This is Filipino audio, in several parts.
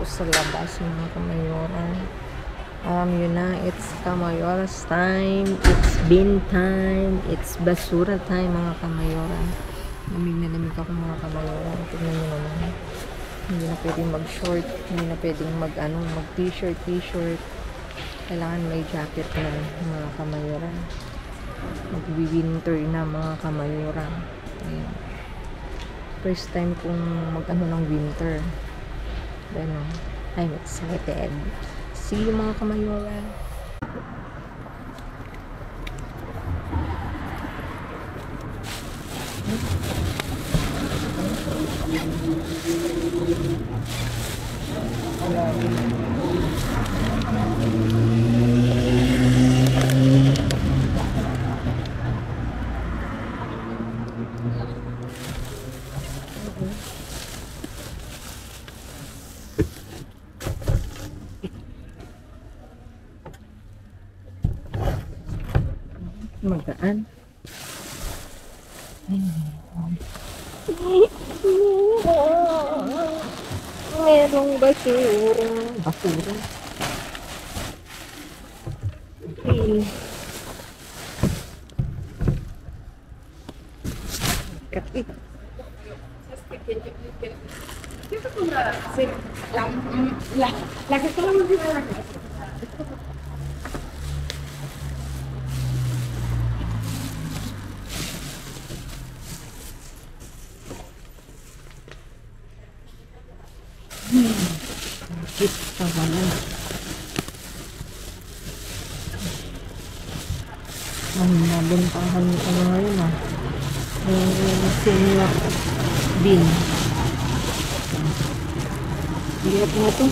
ako sa labas mga kamayoran. Alam yun na, it's kamayoras time, it's bin time, it's basura time mga kamayoran. Lamig na lamig ako mga kamayoran. Tignan nyo naman. Hindi na pwedeng mag-short, hindi na pwedeng mag-t-shirt. Kailangan may jacket na mga kamayoran. Mag-winter na mga kamayoran. Ayan. First time kong mag-ano ng winter. Ano, I'm excited. See you mga kamayoran. Magdaan. Merong basura. Basura. Okay. Kapit. Kita banget. Ang nabentahan ko na ngayon senior bin. Lihat mo ito.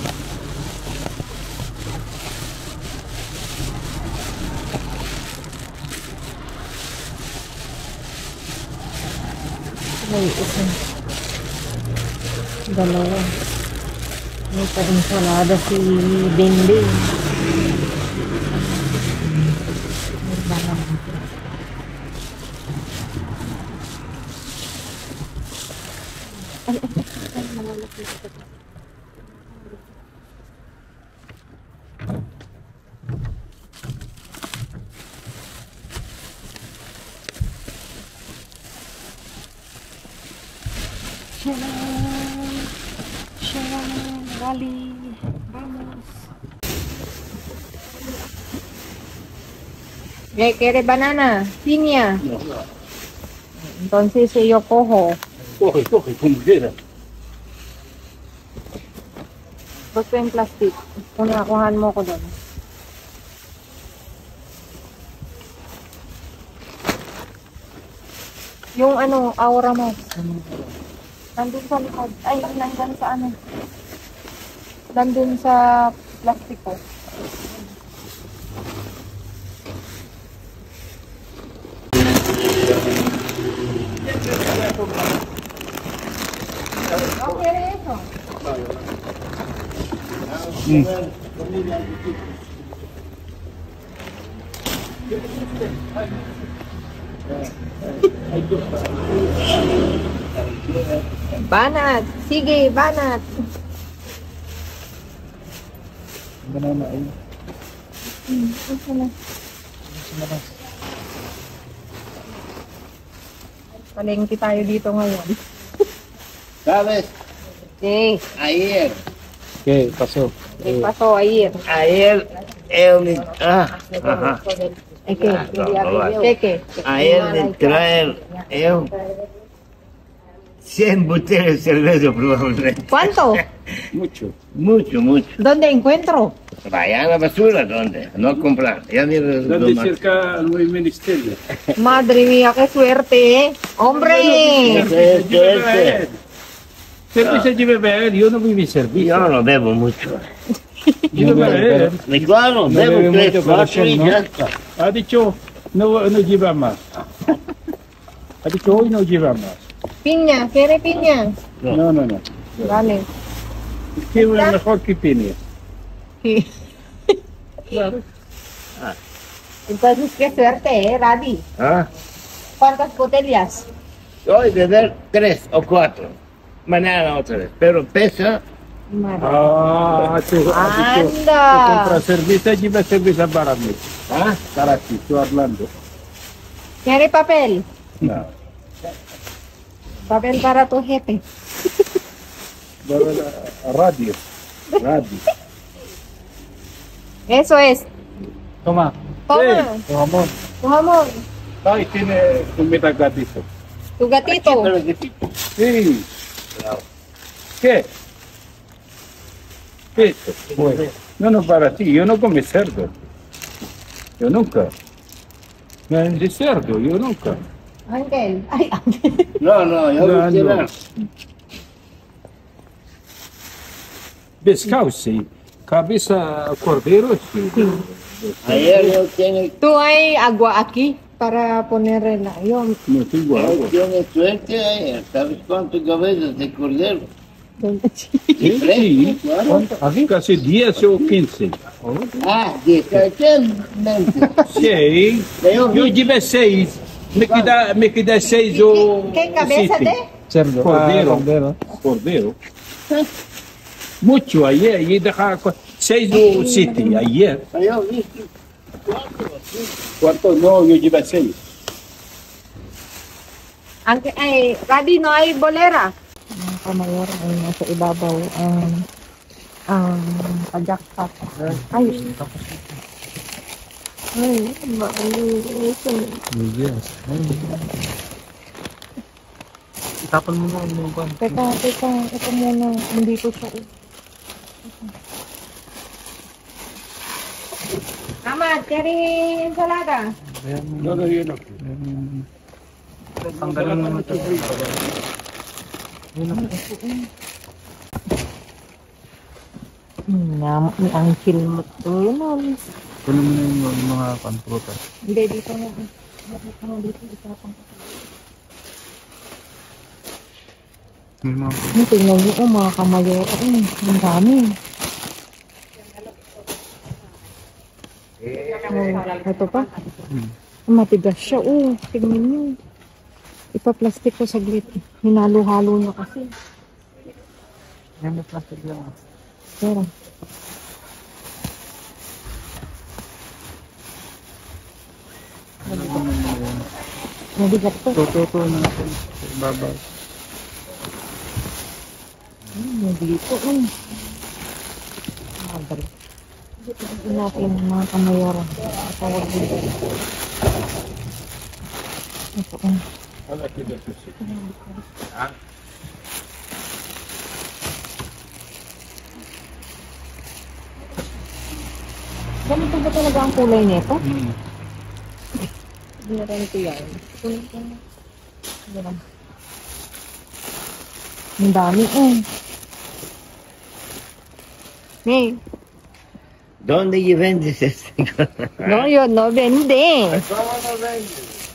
May isa. Dalawa. May pa-ensalada si Dinding. May banang. Ay, malalaki ito. Rally, vamos. ¿Quiere banana? Piña. No. Entonces yo cojo. Coge, como quiera. Basta yung plastic. Kunakuhan mo ko doon. Yung ano, aura mo. Nandun sa likod. Ay, nandun sa ano. Nandun sa plastic ko. Okay, eso. Banat! Sige, banat! Banana ay. Okay na. Palengke tayo dito ngayon. ¿Sabes? Okay. Ayer. ¿Qué pasó? ¿Qué pasó ayer? Ayer me... ajá. ¿Qué? Ayer me traen 100 botellas de cerveza probablemente. ¿Cuánto? Mucho. Mucho. ¿Dónde encuentro? Vaya a la basura, ¿dónde? No a comprar. Ya ni ¿Dónde cerca al ministerio? Madre mía, qué suerte, ¿eh? ¡Hombre! Cerveza lleve beber, yo no viví servicio. Yo no bebo mucho. Yo no beber. Claro, No bebo bebe 3, mucho 4 y corazón, ¿no? ya está. Ha dicho, no lleva más. Ha dicho, hoy no lleva más. Piña, ¿quiere piña? No. Vale. ¿Qué es mejor que piña? Sí. Claro. Entonces, qué suerte, Radi. ¿Ah? ¿Cuántas botellas? Hoy beber 3 o 4. Mañana otra vez. Pero pesa Madre. Ah, tu Anda. compra cerveza, lleva cerveza para mí. ¿Ah? Para ti, estoy hablando. ¿Quiere papel? No. Papel para tu jefe. Para la radio. Radio. Eso es. Toma. Toma. Sí, jamón. Tu jamón. Ay, tiene un metagatito. Tu gatito. Pero que sí. Sí. ¿Qué? Esto. Bueno. No, no, para ti. Yo no como cerdo. Yo nunca. No es de cerdo, yo nunca. Ángel. Ay, Ángel. No, no, yo No, no no. Pescado, sí. Cabeza cordero, sí. Ayer yo tiene, Tú hay agua aquí para poner el avión. No tengo yo agua. tiene suerte ayer. ¿Sabes cuántas cabezas de cordero? Sí, sí. Aquí casi 10 o 15. Ah, exactamente. Sí. Yo llevé 6. Me queda 6 o ¿Qué cabeza 7. de? Cerdo. Cordero. Cordero. Mucho ayer. Y deja 6 o 7 ayer. Yo vi que 4 así. ¿Cuánto? No, yo llevé 6. Ángel, ay, Radi, no hay bolera. Mga kamayor ay nasa ibabaw ang pajakpat. Ay. Ay, Yes. Itapon mo na yung ban. Teka, ito muna. Hindi ko siya. Amad, kari ensalada. No, no, yo no. Tanggalin mo na ito. Ni Angel mo to. Kunin mo na yung mga prutas. Hindi, dito na. Dito, isapang ko. Tingnan niyo, mga kamayor. Ang dami. Ito pa. Matigas siya. Tingnan niyo. Ipa-plastic ko saglit. Hinalo-halo niya kasi. Yan may plastic lang. Pero. Mabigat to. Tututo natin sa ibabaw. Dito. Magal. Dito natin mga kamayor. Tawag dito. Ito. Aquí de tu sitio. Ganito ba talaga ang kulay nito? Meron ito yan. Ang dami Hey. ¿Dónde vendes este? No, yo no vende.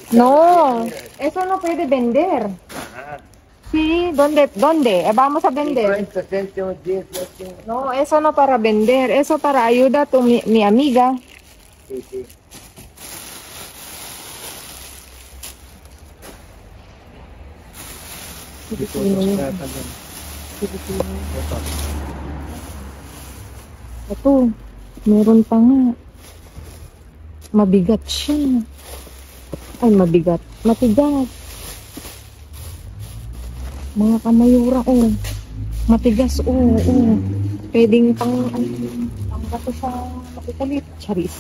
No, eso no puede vender. Sí, ¿dónde? Vamos a vender. 50 céntimos, 10 céntimos. No, eso no para vender, eso para ayuda a mi amiga. Sí, sí. Ito, meron pa nga. Mabigat siya. Ay, mabigat. Matigas. Mga kamayura, matigas, Pwedeng pang bato sa makikulit. Charis.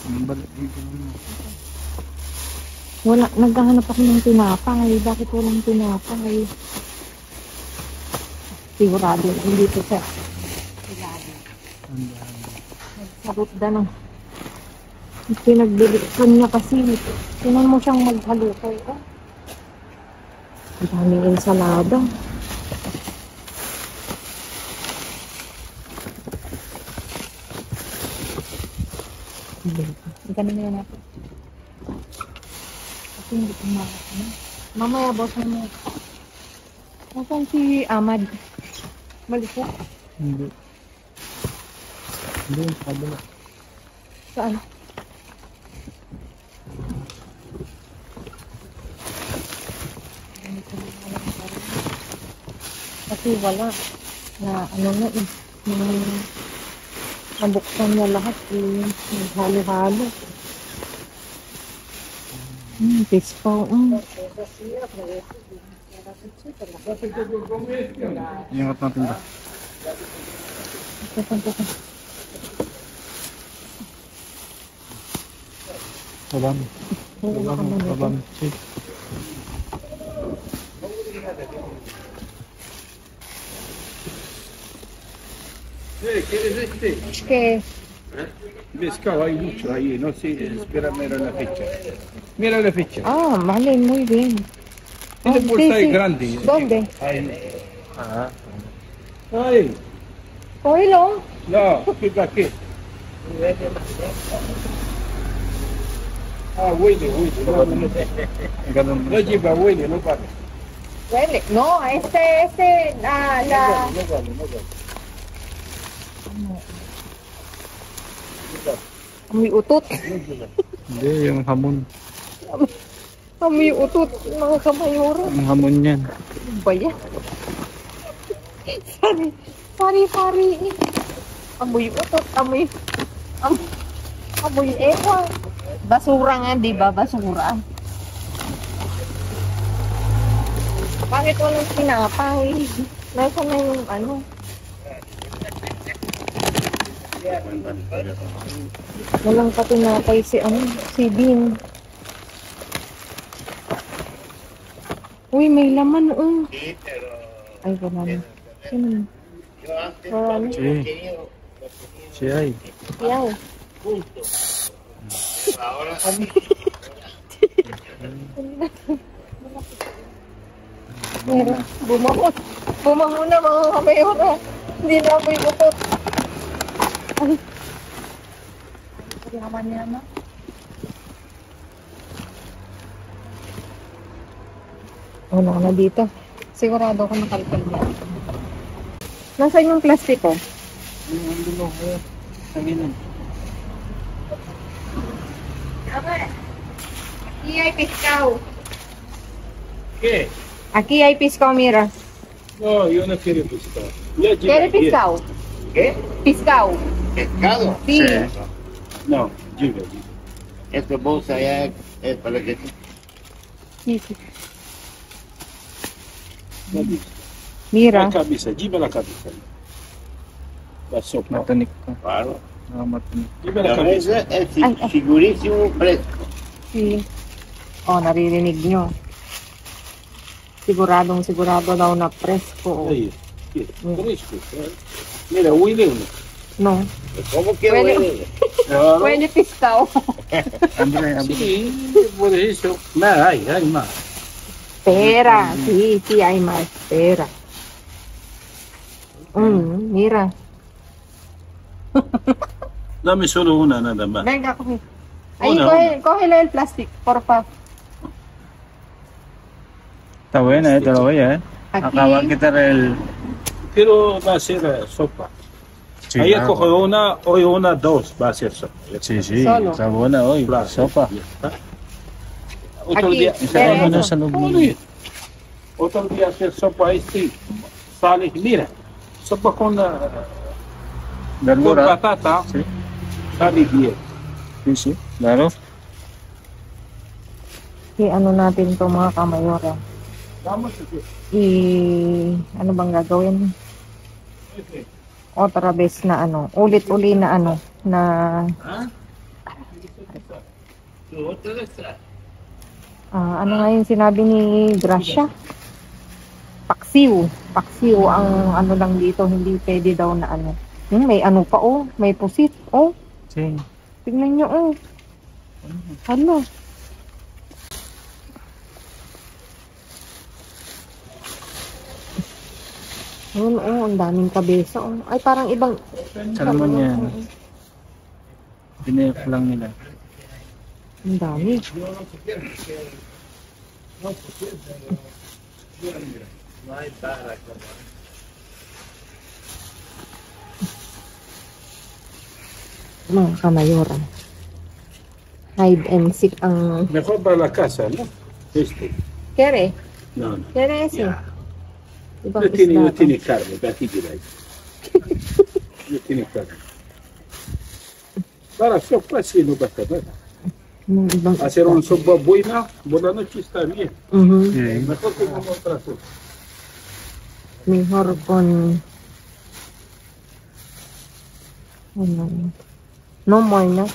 Wala, naghahanap ako ng tinapay. Bakit walang tinapay? Sigurado, hindi ko siya. Nagsagot na ng pinagbilikan niya kasi. Tinan mo siyang maghalukay. Ang daming ensalada. Ganun na yan natin. Kasi hindi ko makakana. Mamaya, boss mo. Nasaan si Ahmad? Malikot? Hindi. Hindi, kabila. Saan? Kasi wala. Na ano na Nabuksan niya lahat. Halo-halo. Pisco. Ingat natin ba? Salam. Salam. ¿Quieres este? ¿Qué? Pescado hay mucho ahí, no sé, espera, mira la fecha. Mira la fecha. Ah, vale, muy bien. Esta Ah, bolsa sí, es sí. grande. ¿Dónde? Ahí. Ahí. Oilo. No, aquí. Huele. Ganun No lleva, huele, no vale. Huele. No, la... No vale. Amoy utot. Hindi, yung hamon. Amoy utot, mga kamayora. Yung hamon yan. Ano ba yan? Pari. Amoy utot, amoy ewa. Basura nga, di ba? Basura. Bakit walang tinapay? Nasa na yung ano? Walang patinapay si Bin. Uy, may laman Ay, wala na. Sino? Wala na. Siya ay. Yaw. Meron. Bumangon na mga kamayora. Hindi na amoy utot. Ay. Yaman. Wala na dito. Sigurado ako nakalkal niya. Nasaan yung plastiko? Yung dulo ko. Sanginan. Aquí hay pescado. ¿Qué? Aquí hay pescado, mira. No, yo no quiero pescado. Ya lleva ¿Quieres aquí. pescado? ¿Qué? Pescado. ¿Pescado? Sí. No, lleva. Esta bolsa ya es para que... Sí. La Mira. cabeza, lleva la cabeza. La sopa. Matanik ka. Claro. Matanik. Lleva la La cabeza. cabeza es Ay. segurísimo fresco. Sí. Oh, naririnig nyo. Sigurado daw na presko. Ahí. Fresco. Mira, huele uno. No. ¿Cómo que Huele. huele? Claro. Huele pescado. Andre, Sí, por eso. Nada, hay más. Espera. Sí, hay más. Espera. Mira. Dame solo una nada más. Venga, coge. Ahí, Una. cógele el plástico, porfa. Está buena, te lo voy a Aquí. acabar quitar el... Pero va a ser sopa. Sí, Ahí claro. cojo una, hoy una, dos, va a ser sopa. Sí, sí, Solo. está buena hoy. Claro. Sopa. Ya está. Otro Aquí. día, Isa Pero mo na eso. sa loob mo. Oye, otro día hacer sopa este, sale, mira, sopa con Verdura. batata, Sí, sale bien. sí, claro. Ano natin to mga kamayora. Vamos a hacer. Ano bang gagawin? Otra vez na ulit-uli na na ano nga yung sinabi ni Gracia? Paksiw ang lang dito, hindi pwede daw na may pa may pusit, Sí. tignan nyo, hala. Ayun, ang daming kabesa, ay parang ibang Salaman yan. Pinayok lang nila. ang dami. Mga kamayora. Hide and seek ang... Mejor para la casa, ¿no? Este. Kere? No, no. Kere ese? Ya. Ibang No tiene isda to. carne, casi que hay. tieni qua. Guarda, sto qua sì, non basta. Yung ibang Ma se non so buoy na, wala na ci sta via. Mhm. Ma cosa mi ha mostrato? May horcon. Ano? No more na.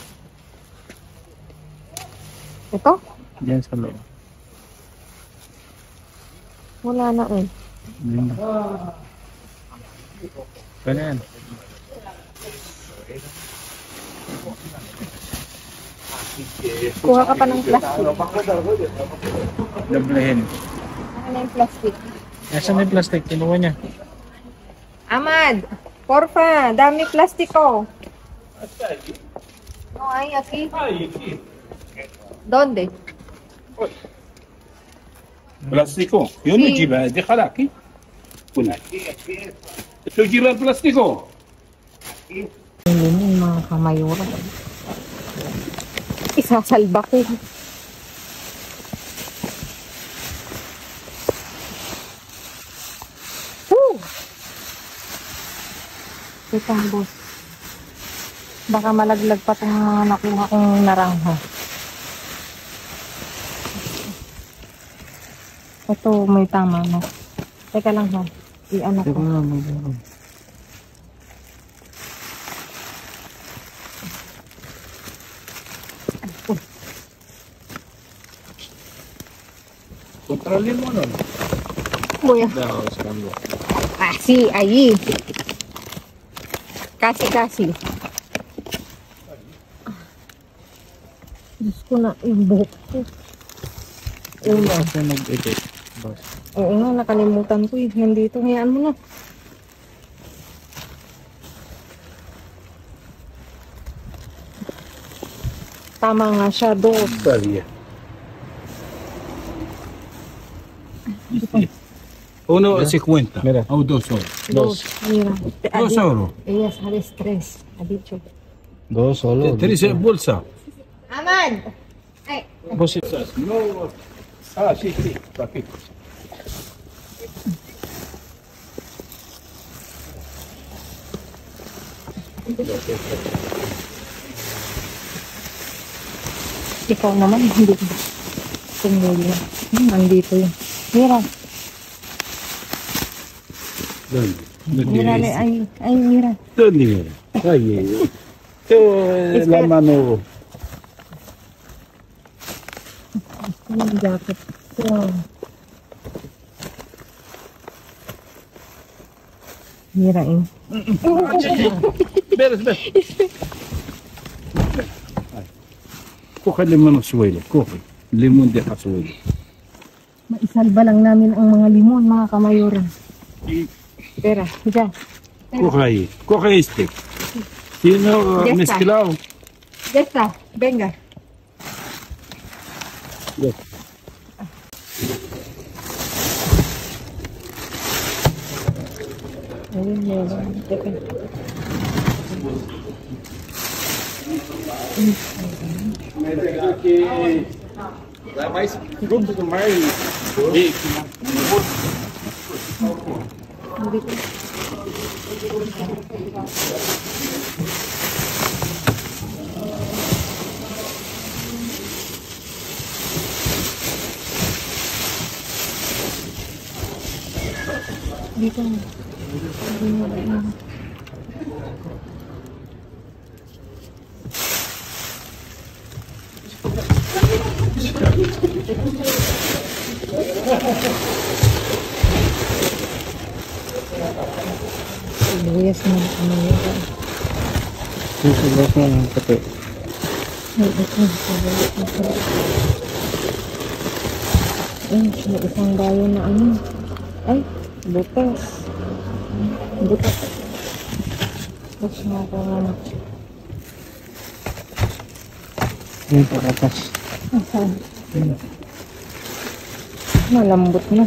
Ito? Diyan sa loob. Wala na eh. Diyan. Ganyan. Kuha ka pa ng plastic. Doblehin. Ano na yung plastic? Nasaan na yung plastic? Kinuha niya. Amad! Porfa! Dami plastic ko! No, ay, aquí. ¿Dónde? Plastico. Io non Sì. gira, di khalaki. Kuna. Ito gira el plastico. Hindi mo yung mga kamayura. Isasalba ko. Woo! Kita boss. Baka malaglag pa itong mga nakuha kong narangho. Ito may tama na. Teka lang ha. I-ano ko. Controlli mo nun. Kuya. Daw, scramble. Ah, sí, allí. Casi, casi. Diyos ko na, yung buhok ko. Una siya nag-edit. Boss. Oo nga, nakalimutan ko eh. Nandito, hayaan mo na. Tama nga siya, dos. Sta via. Uno 50. Mira. O 2 euro. Dos, mira. 2 euro. Ella sabes tres, ha dicho. Dos solo. 3 bolsa. Amad! Ay, Boss, No. Ah, sì, sì, capito. ikaw naman, hindi ko. Tumuli. Nandito yun. Mira, Dove? mira, ay, mira. Dove? Dai. La mano. Yung jacket ko. Mira eh. Bene, bene. Coge il limone suelo, coge. Limon de casuelo. Maisalba lang namin ang mga limon, mga kamayoran. Pera, dyan. Coge ahí. Coge este. Tiene Ya está. mezclado. Ya está, venga. Ya. Ayun, meron. Teka. Lá mais fruto do mar verde, né? Hindi ko. Dito. Sibuyas na kamayoran. susulat na ng kape. Ay, ito. Ay, may isang dayo na ano. Ay, butas. Butas. Butas na ako ano. Yung patatas. Asan? Malambot na.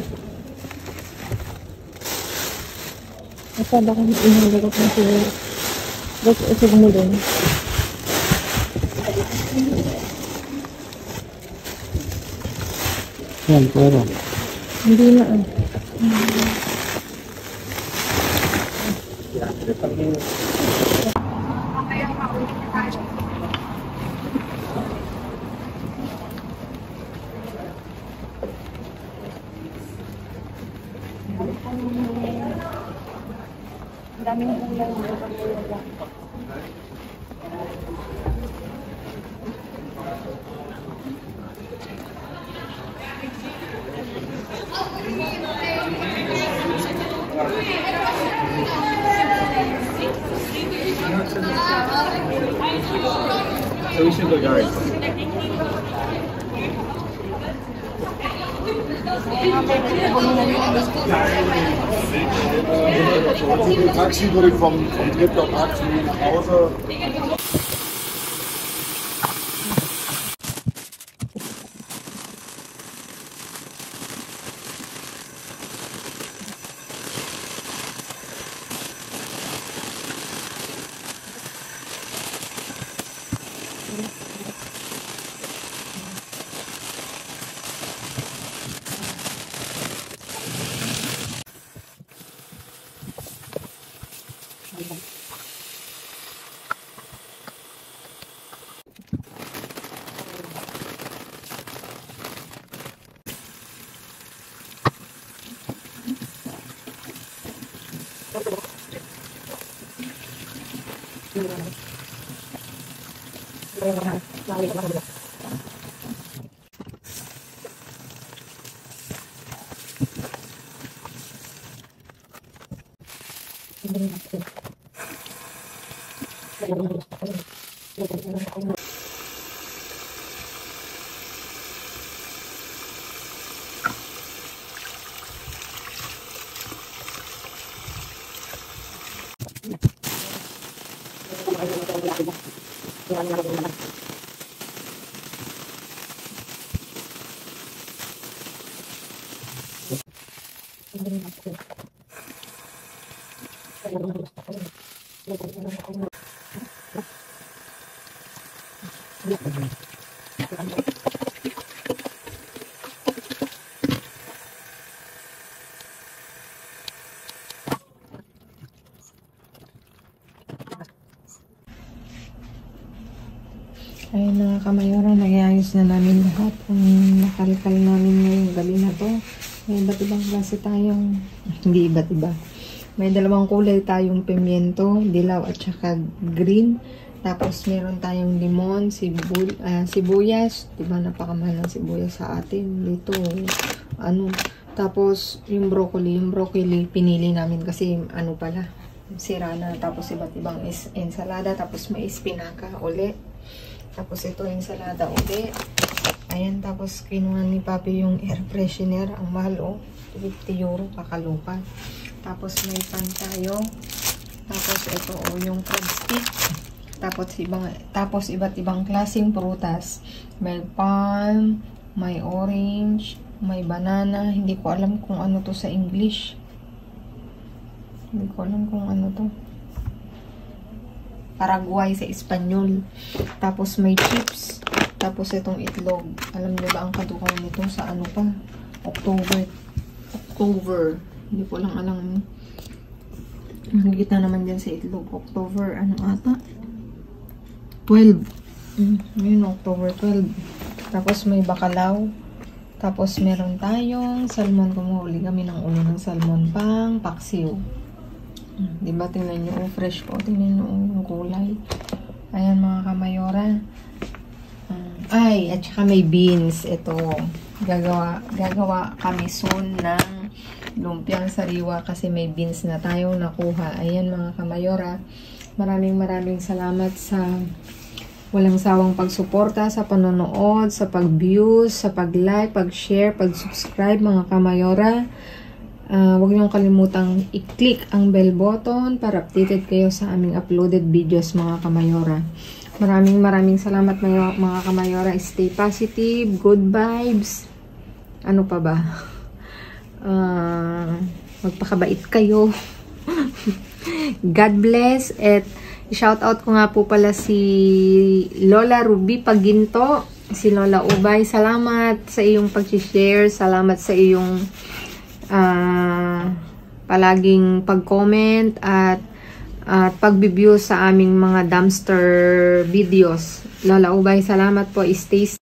Ito ba kung inalagot na siguro? Ba't isig mo doon? Yan, pero. Hindi na ah. Daming gulay mga kamayora. So we should go guys. Taxi würde ich vom Treptow Park zu mir nach Hause. Ayun mga kamayora, nag-ayos na namin lahat. Ang nakalkal namin ngayong gabi na to. May iba't ibang klase tayong, hindi iba't iba. May dalawang kulay tayong pimiento, dilaw at saka green. Tapos meron tayong limon, sibuyas. Diba napakamahal ng sibuyas sa atin dito. Tapos yung broccoli pinili namin kasi pala, sira na. Tapos iba't ibang ensalada. Tapos may espinaka uli. Tapos ito yung ensalada uli. Ayan, tapos kinuha ni Papi yung air freshener. Ang mahal, oh. 50 euro, kakalupa. Tapos may pan tayo. Tapos ito, oh, yung crab stick. Tapos iba't ibang klaseng prutas. May palm, may orange, may banana. Hindi ko alam kung ano to sa English. Hindi ko alam kung ano to. Paraguay sa Espanyol. Tapos may chips. Tapos itong itlog. Alam niyo ba ang kadukaw nito sa ano pa? October. Hindi ko lang alam. Nakikita naman din sa itlog. October, ano ata? 12. Ngayon, October 12. Tapos may bakalaw. Tapos meron tayong salmon. Kumuhuli kami ng ulo ng salmon pang paksiw. Diba, tingnan nyo, fresh po. Tingnan nyo yung kulay. Ayan mga kamayora. At saka may beans. Ito, gagawa kami soon ng lumpiang sariwa kasi may beans na tayong nakuha. Ayan mga kamayora. Maraming salamat sa walang sawang pagsuporta, sa panonood, sa pag-views, sa pag-like, pag-share, pag-subscribe mga kamayora. Huwag niyong kalimutang i-click ang bell button para updated kayo sa aming uploaded videos mga kamayora. Maraming salamat mga kamayora. Stay positive, good vibes. Ano pa ba? Magpakabait kayo. God bless. At shoutout ko nga po pala si Lola Ruby Paginto, si Lola Ubay. Salamat sa iyong pag-share. Salamat sa iyong palaging pag-comment at pag-view sa aming mga dumpster videos. Lola Ubay, salamat po. Stay safe.